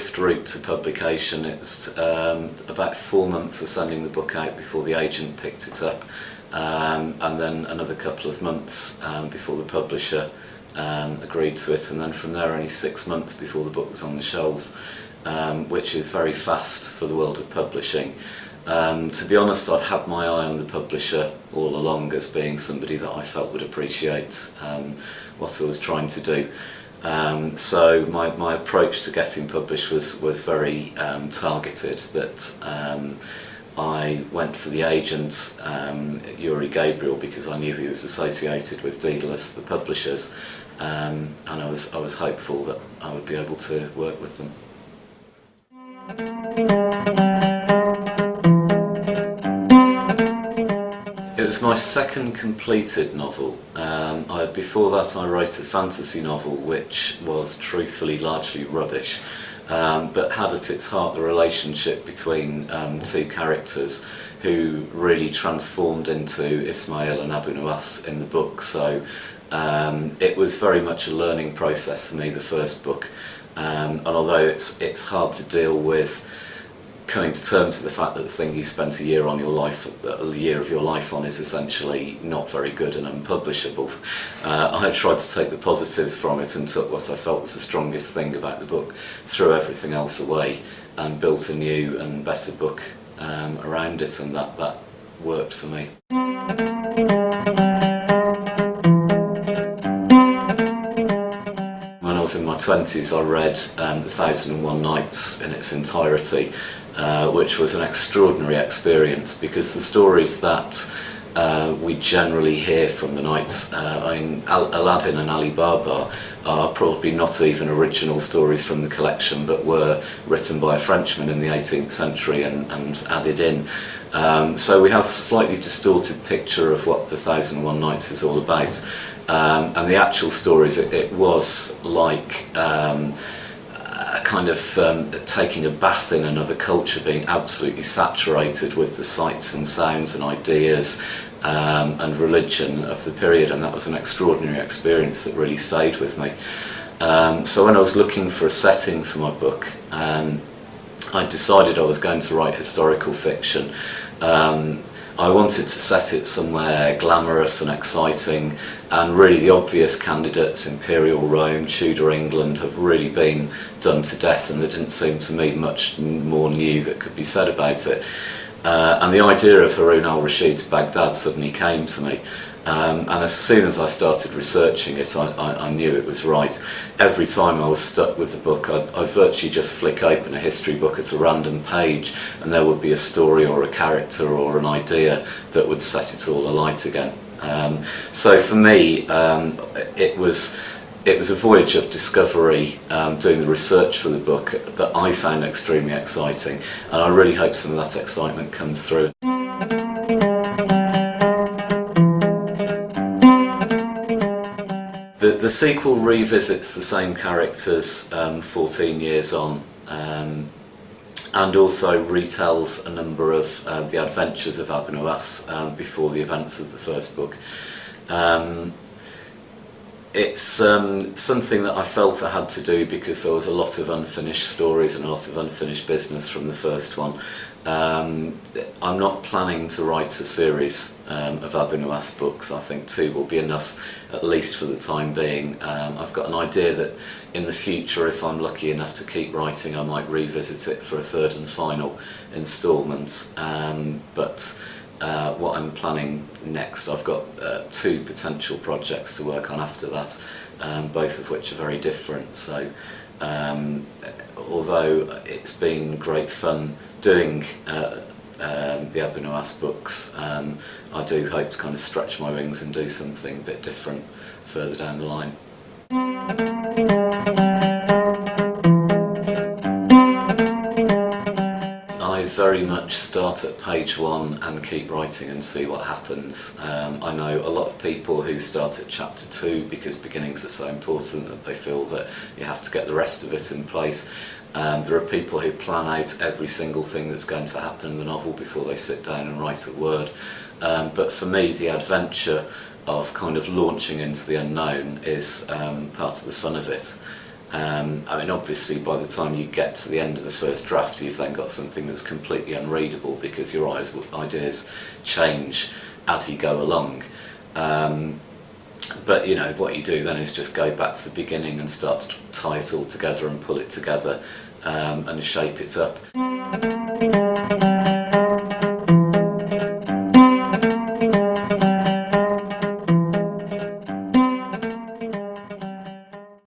swift route to publication. It's about 4 months of sending the book out before the agent picked it up, and then another couple of months before the publisher agreed to it, and then from there only 6 months before the book was on the shelves, which is very fast for the world of publishing. To be honest, I'd had my eye on the publisher all along as being somebody that I felt would appreciate what I was trying to do. So my approach to getting published was very targeted. That I went for the agent, Yuri Gabriel, because I knew he was associated with Daedalus, the publishers, and I was hopeful that I would be able to work with them. It was my second completed novel. Before that I wrote a fantasy novel which was truthfully largely rubbish, but had at its heart the relationship between two characters who really transformed into Ismail and Abu Nuwas in the book. So it was very much a learning process for me, the first book, and although it's hard to deal with coming to terms with the fact that the thing you spent a year of your life on is essentially not very good and unpublishable, I tried to take the positives from it and took what I felt was the strongest thing about the book, threw everything else away, and built a new and better book around it, and that worked for me. When I was in my 20s, I read The 1001 Nights in its entirety, which was an extraordinary experience, because the stories that we generally hear from the Nights, Aladdin and Ali Baba, are probably not even original stories from the collection, but were written by a Frenchman in the 18th century and added in. So we have a slightly distorted picture of what The 1001 Nights is all about. And the actual stories, it was like kind of taking a bath in another culture, being absolutely saturated with the sights and sounds and ideas and religion of the period, and that was an extraordinary experience that really stayed with me. So when I was looking for a setting for my book, I decided I was going to write historical fiction. I wanted to set it somewhere glamorous and exciting, and really the obvious candidates, Imperial Rome, Tudor England, have really been done to death, and there didn't seem to me much more new that could be said about it. And the idea of Harun al-Rashid's Baghdad suddenly came to me. And as soon as I started researching it, I knew it was right. Every time I was stuck with the book, I'd virtually just flick open a history book at a random page, and there would be a story or a character or an idea that would set it all alight again. So for me, it was a voyage of discovery, doing the research for the book, that I found extremely exciting, and I really hope some of that excitement comes through. The sequel revisits the same characters 14 years on, and also retells a number of the adventures of Abu Nuwas before the events of the first book. It's something that I felt I had to do because there was a lot of unfinished stories and a lot of unfinished business from the first one. I'm not planning to write a series of Abu Nuwas books. I think 2 will be enough, at least for the time being. I've got an idea that in the future, if I'm lucky enough to keep writing, I might revisit it for a 3rd and final instalment. But what I'm planning next, I've got 2 potential projects to work on after that, both of which are very different. So although it's been great fun doing the Abu Nuwas books, I do hope to kind of stretch my wings and do something a bit different further down the line. I very much start at page 1 and keep writing and see what happens. I know a lot of people who start at chapter 2 because beginnings are so important that they feel that you have to get the rest of it in place. There are people who plan out every single thing that's going to happen in the novel before they sit down and write a word. But for me, the adventure of kind of launching into the unknown is part of the fun of it. I mean, obviously, by the time you get to the end of the first draft, you've then got something that's completely unreadable because your ideas change as you go along. But you know, what you do then is just go back to the beginning and start to tie it all together and pull it together and shape it up.